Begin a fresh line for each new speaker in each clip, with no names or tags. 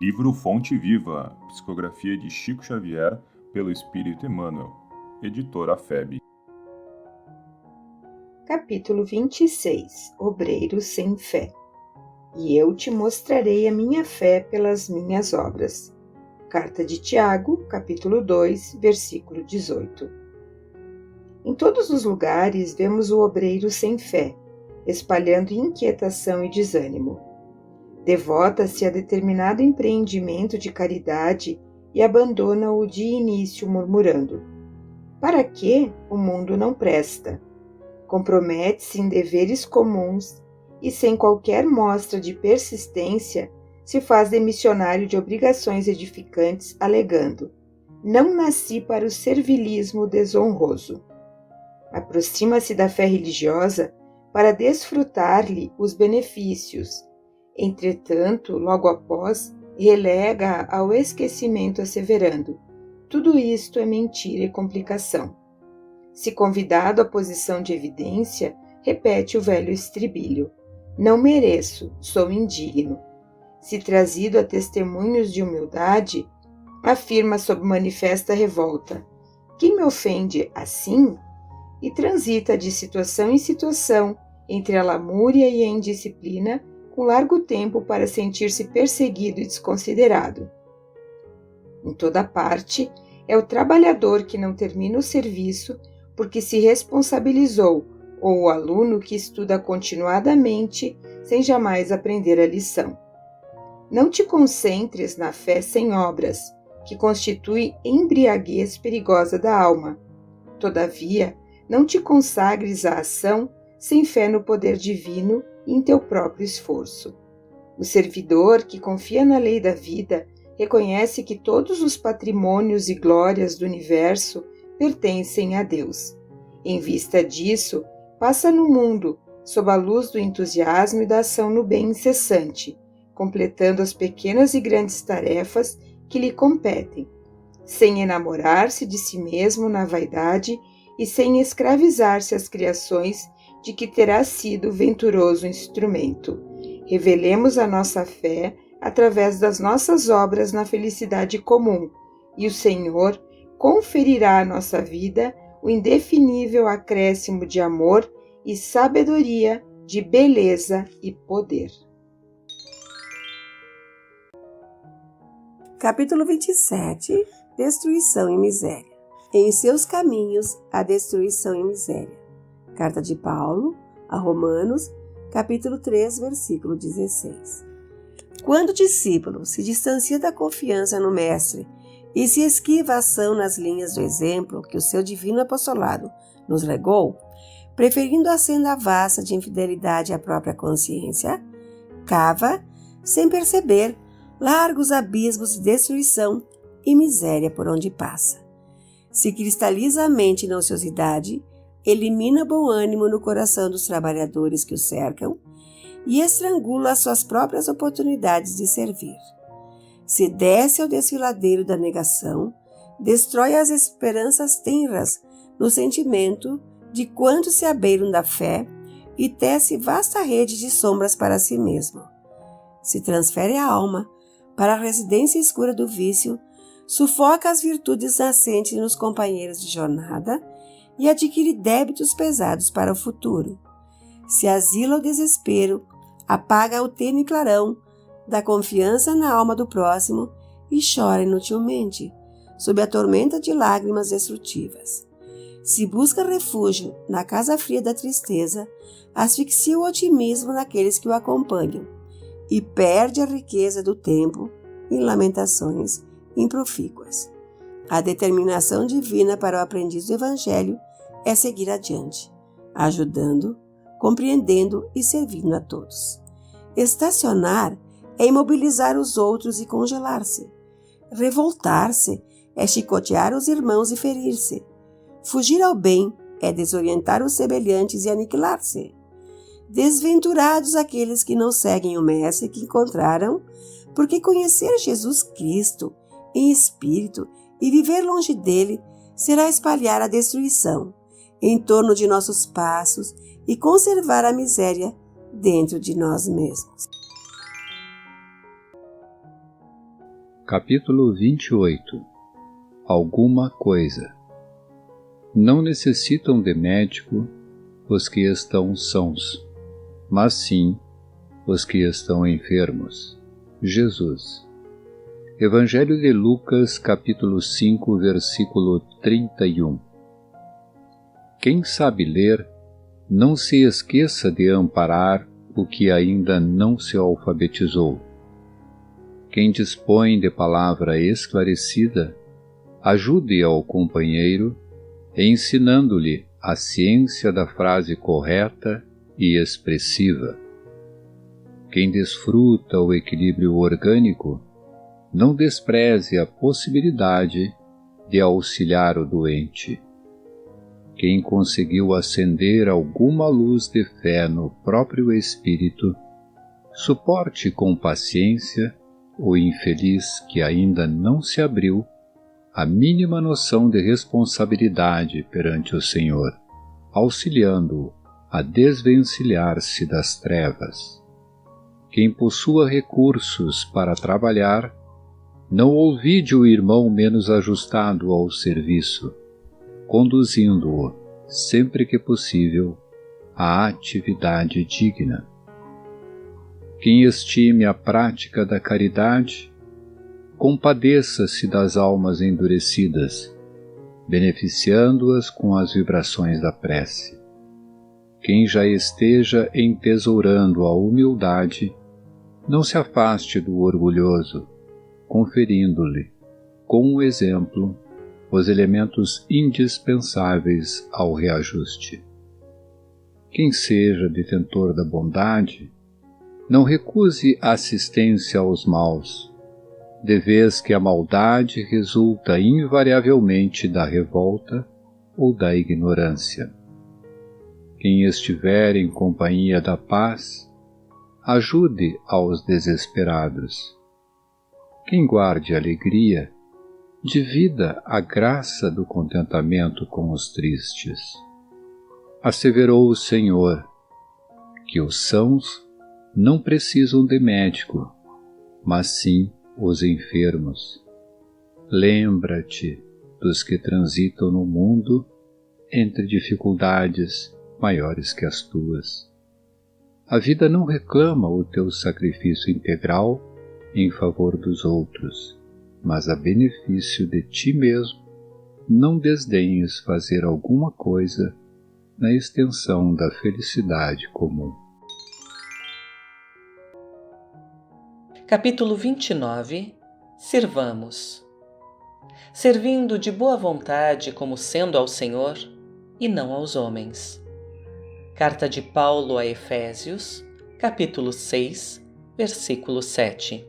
Livro Fonte Viva, psicografia de Chico Xavier, pelo Espírito Emmanuel, editora FEB.
Capítulo 26. Obreiro sem fé. E eu te mostrarei a minha fé pelas minhas obras. Carta de Tiago, capítulo 2, versículo 18. Em todos os lugares vemos o obreiro sem fé, espalhando inquietação e desânimo. Devota-se a determinado empreendimento de caridade e abandona-o de início murmurando: para que o mundo não presta? Compromete-se em deveres comuns e, sem qualquer mostra de persistência, se faz demissionário de obrigações edificantes, alegando: não nasci para o servilismo desonroso. Aproxima-se da fé religiosa para desfrutar-lhe os benefícios. Entretanto, logo após, relega ao esquecimento asseverando: tudo isto é mentira e complicação. Se convidado à posição de evidência, repete o velho estribilho: não mereço, sou indigno. Se trazido a testemunhos de humildade, afirma sob manifesta revolta: quem me ofende assim? E transita de situação em situação, entre a lamúria e a indisciplina, com largo tempo para sentir-se perseguido e desconsiderado. Em toda parte, é o trabalhador que não termina o serviço porque se responsabilizou, ou o aluno que estuda continuadamente sem jamais aprender a lição. Não te concentres na fé sem obras, que constitui embriaguez perigosa da alma. Todavia, não te consagres à ação sem fé no poder divino e em teu próprio esforço. O servidor que confia na lei da vida reconhece que todos os patrimônios e glórias do universo pertencem a Deus. Em vista disso, passa no mundo, sob a luz do entusiasmo e da ação no bem incessante, completando as pequenas e grandes tarefas que lhe competem, sem enamorar-se de si mesmo na vaidade e sem escravizar-se às criações de que terá sido venturoso instrumento. Revelemos a nossa fé através das nossas obras na felicidade comum, e o Senhor conferirá à nossa vida o indefinível acréscimo de amor e sabedoria, de beleza e poder.
Capítulo 27. Destruição e miséria. Em seus caminhos, a destruição e miséria. Carta de Paulo a Romanos, capítulo 3, versículo 16. Quando o discípulo se distancia da confiança no Mestre e se esquiva a ação nas linhas do exemplo que o seu divino apostolado nos legou, preferindo a senda vasta de infidelidade à própria consciência, cava, sem perceber, largos abismos de destruição e miséria por onde passa. Se cristaliza a mente na ociosidade, elimina bom ânimo no coração dos trabalhadores que o cercam e estrangula as suas próprias oportunidades de servir. Se desce ao desfiladeiro da negação, destrói as esperanças tenras no sentimento de quantos se abeiram da fé e tece vasta rede de sombras para si mesmo. Se transfere a alma para a residência escura do vício, sufoca as virtudes nascentes nos companheiros de jornada e adquire débitos pesados para o futuro. Se asila o desespero, apaga o tênue clarão da confiança na alma do próximo e chora inutilmente, sob a tormenta de lágrimas destrutivas. Se busca refúgio na casa fria da tristeza, asfixia o otimismo naqueles que o acompanham e perde a riqueza do tempo em lamentações improfícuas. A determinação divina para o aprendiz do Evangelho é seguir adiante, ajudando, compreendendo e servindo a todos. Estacionar é imobilizar os outros e congelar-se. Revoltar-se é chicotear os irmãos e ferir-se. Fugir ao bem é desorientar os semelhantes e aniquilar-se. Desventurados aqueles que não seguem o Mestre que encontraram, porque conhecer Jesus Cristo em espírito e viver longe dele será espalhar a destruição, em torno de nossos passos e conservar a miséria dentro de nós mesmos.
Capítulo 28. Alguma coisa. Não necessitam de médico os que estão sãos, mas sim os que estão enfermos. Jesus. Evangelho de Lucas, capítulo 5, versículo 31. Quem sabe ler, não se esqueça de amparar o que ainda não se alfabetizou. Quem dispõe de palavra esclarecida, ajude ao companheiro, ensinando-lhe a ciência da frase correta e expressiva. Quem desfruta o equilíbrio orgânico, não despreze a possibilidade de auxiliar o doente. Quem conseguiu acender alguma luz de fé no próprio espírito, suporte com paciência o infeliz que ainda não se abriu a mínima noção de responsabilidade perante o Senhor, auxiliando-o a desvencilhar-se das trevas. Quem possua recursos para trabalhar, não olvide o irmão menos ajustado ao serviço, conduzindo-o, sempre que possível, à atividade digna. Quem estime a prática da caridade, compadeça-se das almas endurecidas, beneficiando-as com as vibrações da prece. Quem já esteja entesourando a humildade, não se afaste do orgulhoso, conferindo-lhe, com o exemplo, os elementos indispensáveis ao reajuste. Quem seja detentor da bondade, não recuse assistência aos maus, de vez que a maldade resulta invariavelmente da revolta ou da ignorância. Quem estiver em companhia da paz, ajude aos desesperados. Quem guarde alegria, divida a graça do contentamento com os tristes. Asseverou o Senhor que os sãos não precisam de médico, mas sim os enfermos. Lembra-te dos que transitam no mundo entre dificuldades maiores que as tuas. A vida não reclama o teu sacrifício integral em favor dos outros, mas a benefício de ti mesmo, não desdenhes fazer alguma coisa na extensão da felicidade comum.
Capítulo 29. Sirvamos. Servindo de boa vontade como sendo ao Senhor e não aos homens. Carta de Paulo a Efésios, capítulo 6, versículo 7.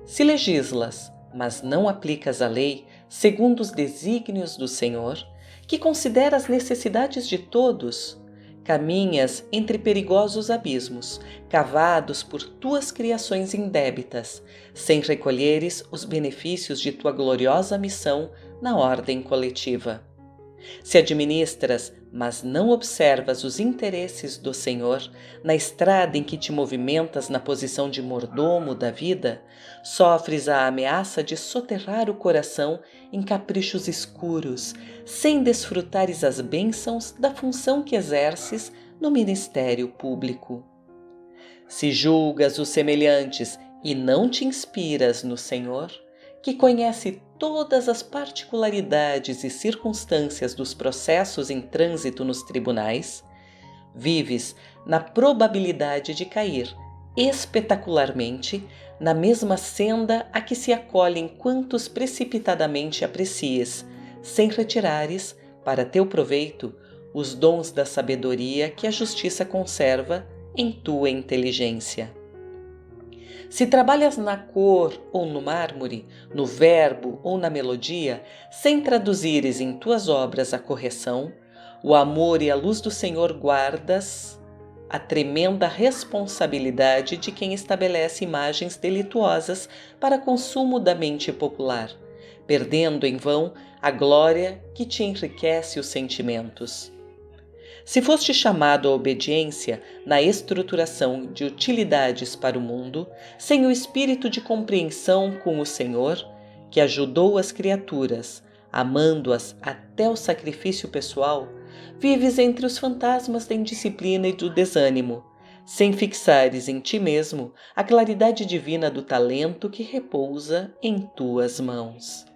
Se legislas, mas não aplicas a lei segundo os desígnios do Senhor, que considera as necessidades de todos, caminhas entre perigosos abismos, cavados por tuas criações indébitas, sem recolheres os benefícios de tua gloriosa missão na ordem coletiva. Se administras, mas não observas os interesses do Senhor na estrada em que te movimentas na posição de mordomo da vida, sofres a ameaça de soterrar o coração em caprichos escuros, sem desfrutares as bênçãos da função que exerces no ministério público. Se julgas os semelhantes e não te inspiras no Senhor, que conhece todas as particularidades e circunstâncias dos processos em trânsito nos tribunais, vives na probabilidade de cair espetacularmente na mesma senda a que se acolhem quantos precipitadamente aprecies, sem retirares, para teu proveito, os dons da sabedoria que a justiça conserva em tua inteligência. Se trabalhas na cor ou no mármore, no verbo ou na melodia, sem traduzires em tuas obras a correção, o amor e a luz do Senhor guardas a tremenda responsabilidade de quem estabelece imagens delituosas para consumo da mente popular, perdendo em vão a glória que te enriquece os sentimentos. Se foste chamado à obediência na estruturação de utilidades para o mundo, sem o espírito de compreensão com o Senhor, que ajudou as criaturas, amando-as até o sacrifício pessoal, vives entre os fantasmas da indisciplina e do desânimo, sem fixares em ti mesmo a claridade divina do talento que repousa em tuas mãos.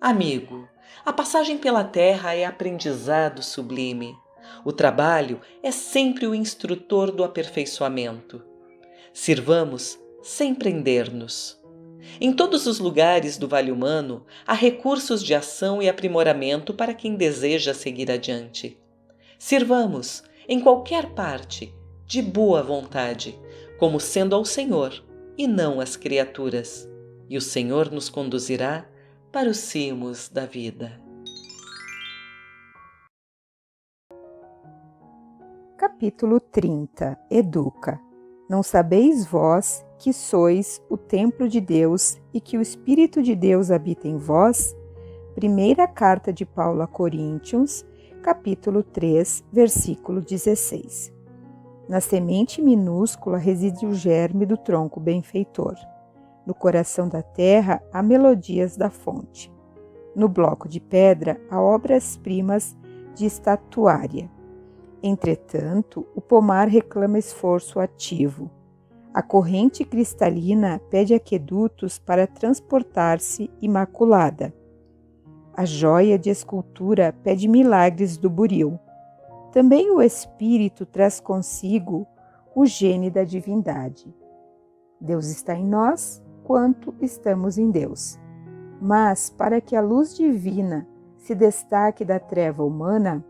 Amigo, a passagem pela terra é aprendizado sublime. O trabalho é sempre o instrutor do aperfeiçoamento. Sirvamos sem prender-nos. Em todos os lugares do vale humano, há recursos de ação e aprimoramento para quem deseja seguir adiante. Sirvamos, em qualquer parte, de boa vontade, como sendo ao Senhor e não às criaturas, e o Senhor nos conduzirá para os cimos da vida.
Capítulo 30. Educa. Não sabeis vós que sois o templo de Deus e que o Espírito de Deus habita em vós? Primeira carta de Paulo a Coríntios, capítulo 3, versículo 16. Na semente minúscula reside o germe do tronco benfeitor. No coração da terra há melodias da fonte. No bloco de pedra há obras-primas de estatuária. Entretanto, o pomar reclama esforço ativo. A corrente cristalina pede aquedutos para transportar-se imaculada. A joia de escultura pede milagres do buril. Também o Espírito traz consigo o gene da divindade. Deus está em nós, quanto estamos em Deus. Mas, para que a luz divina se destaque da treva humana,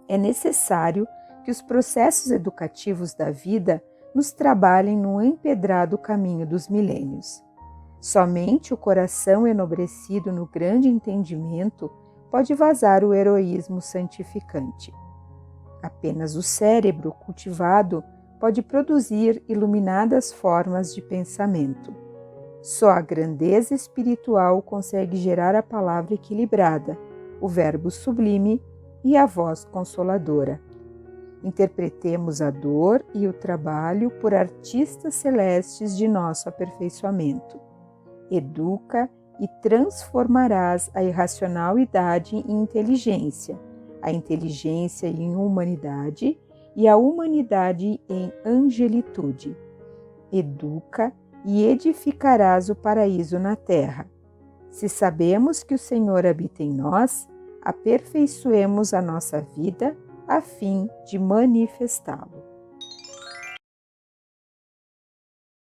é necessário que os processos educativos da vida nos trabalhem no empedrado caminho dos milênios. Somente o coração enobrecido no grande entendimento pode vazar o heroísmo santificante. Apenas o cérebro cultivado pode produzir iluminadas formas de pensamento. Só a grandeza espiritual consegue gerar a palavra equilibrada, o verbo sublime e a voz consoladora. Interpretemos a dor e o trabalho por artistas celestes de nosso aperfeiçoamento. Educa e transformarás a irracionalidade em inteligência, a inteligência em humanidade e a humanidade em angelitude. Educa e edificarás o paraíso na terra. Se sabemos que o Senhor habita em nós, aperfeiçoemos a nossa vida a fim de manifestá-lo.